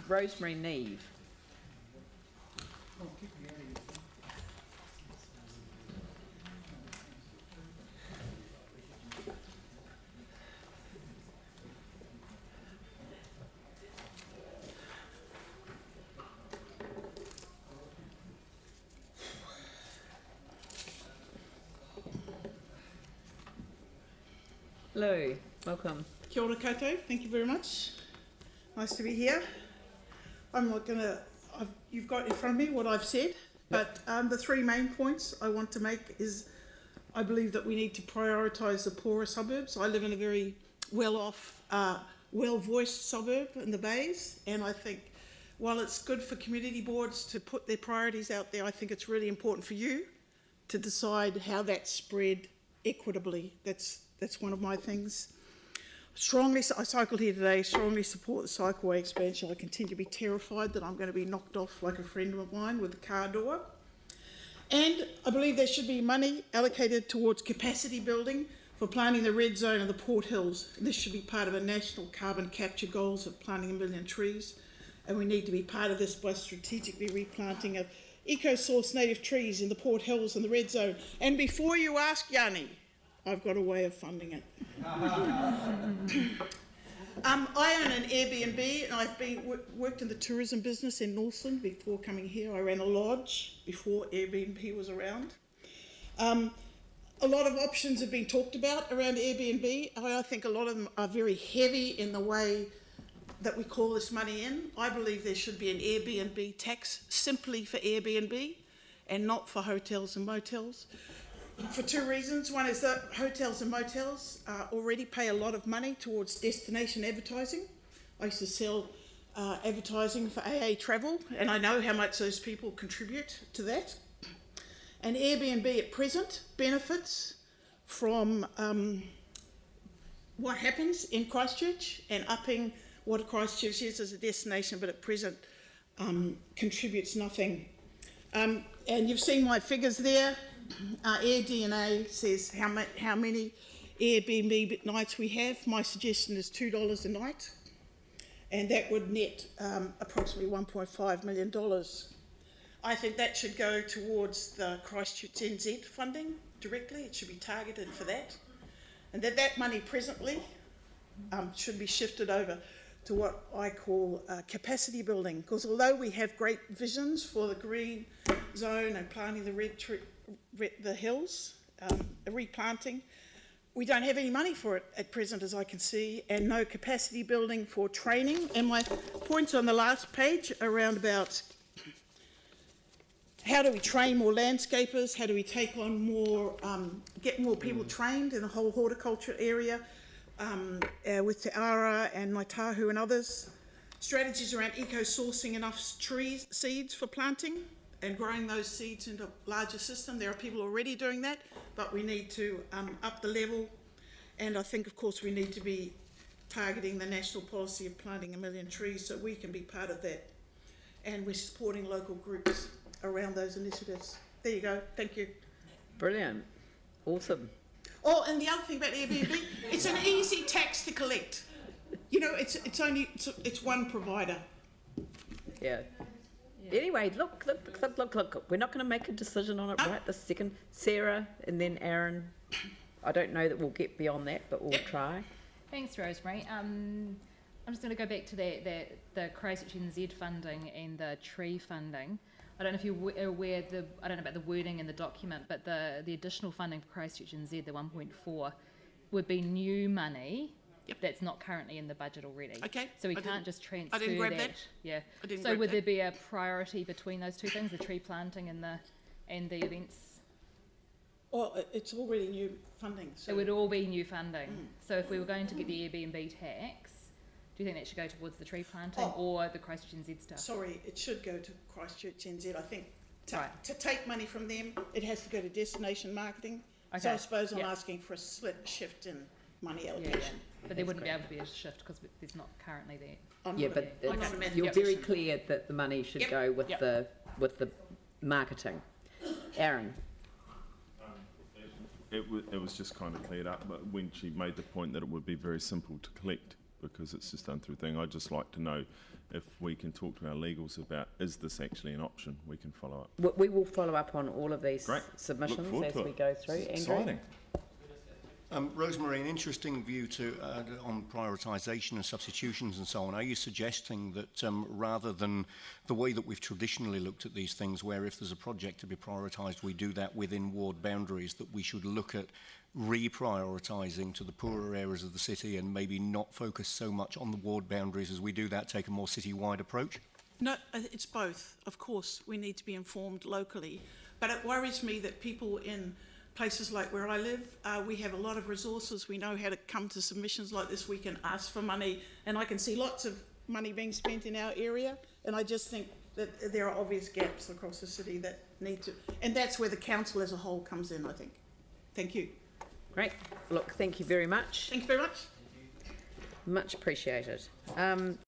Rosemary Neave. Hello, welcome. Kia ora koutou, thank you very much. Nice to be here. I'm not going to, you've got in front of me what I've said, but the three main points I want to make is I believe that we need to prioritise the poorer suburbs. I live in a very well-off, well-voiced suburb in the Bays, and I think while it's good for community boards to put their priorities out there, I think it's really important for you to decide how that's spread equitably. That's one of my things. I cycled here today, strongly support the cycleway expansion. I continue to be terrified that I'm going to be knocked off like a friend of mine with a car door. And I believe there should be money allocated towards capacity building for planting the red zone of the Port Hills. This should be part of a national carbon capture goals of planting 1 million trees. And we need to be part of this by strategically replanting of eco-source native trees in the Port Hills and the red zone. And before you ask, Yanni, I've got a way of funding it. I own an Airbnb, and I've worked in the tourism business in Northland before coming here. I ran a lodge before Airbnb was around. A lot of options have been talked about around Airbnb. I think a lot of them are very heavy in the way that we call this money in. I believe there should be an Airbnb tax simply for Airbnb and not for hotels and motels. For two reasons. One is that hotels and motels already pay a lot of money towards destination advertising. I used to sell advertising for AA Travel, and I know how much those people contribute to that. And Airbnb at present benefits from what happens in Christchurch and upping what Christchurch is as a destination, but at present contributes nothing. And you've seen my figures there. AirDNA says how many Airbnb nights we have. My suggestion is $2 a night, and that would net approximately $1.5 million. I think that should go towards the Christchurch NZ funding directly. It should be targeted for that, and that money presently should be shifted over to what I call capacity building, because although we have great visions for the green zone and planting the hills, replanting, we don't have any money for it at present, as I can see, and no capacity building for training. And my points on the last page around about how do we train more landscapers, how do we take on more, get more people trained in the whole horticulture area, with Te Ara and Maitahu and others. Strategies around eco-sourcing enough seeds for planting and growing those seeds into a larger system. There are people already doing that, but we need to up the level. And I think, of course, we need to be targeting the national policy of planting 1 million trees so we can be part of that. And we're supporting local groups around those initiatives. There you go. Thank you. Brilliant. Awesome. Oh, and the other thing about Airbnb, it's an easy tax to collect. You know, it's one provider. Yeah. Anyway, look. We're not going to make a decision on it right this second. Sarah and then Aaron. I don't know that we'll get beyond that, but we'll try. Thanks, Rosemary. I'm just going to go back to the Christchurch NZ funding and the tree funding. I don't know if you're aware, I don't know about the wording in the document, but the additional funding for Christchurch NZ, the 1.4, would be new money. Yep. That's not currently in the budget already. Okay. So we can't just transfer that. I didn't grab that. Yeah. So would there be a priority between those two things, the tree planting and the events? Well, it's already new funding. So it would all be new funding. So if we were going to get the Airbnb tax, do you think that should go towards the tree planting or the Christchurch NZ stuff? Sorry, it should go to Christchurch NZ. I think to take money from them, it has to go to destination marketing. Okay. So I suppose I'm asking for a shift in money allocation. Yeah. But there wouldn't be able to be a shift because there's not currently there. Yeah, but you're very clear that the money should go with the marketing. Aaron. It was just kind of cleared up, but when she made the point that it would be very simple to collect because it's just done through thing. I'd just like to know if we can talk to our legals about, is this actually an option? We can follow up. We will follow up on all of these Great. submissions Look as forward to we it. go through. It's Andrew? exciting. Rosemary, an interesting view to on prioritisation and substitutions and so on. Are you suggesting that rather than the way that we've traditionally looked at these things, where if there's a project to be prioritised, we do that within ward boundaries, that we should look at reprioritising to the poorer areas of the city and maybe not focus so much on the ward boundaries as we do that, take a more city-wide approach? No, it's both. Of course, we need to be informed locally, but it worries me that people in places like where I live, we have a lot of resources. We know how to come to submissions like this. We can ask for money, and I can see lots of money being spent in our area, and I just think that there are obvious gaps across the city that need to, and that's where the council as a whole comes in, I think. Thank you. Great. Look, thank you very much. Thank you very much. Much appreciated.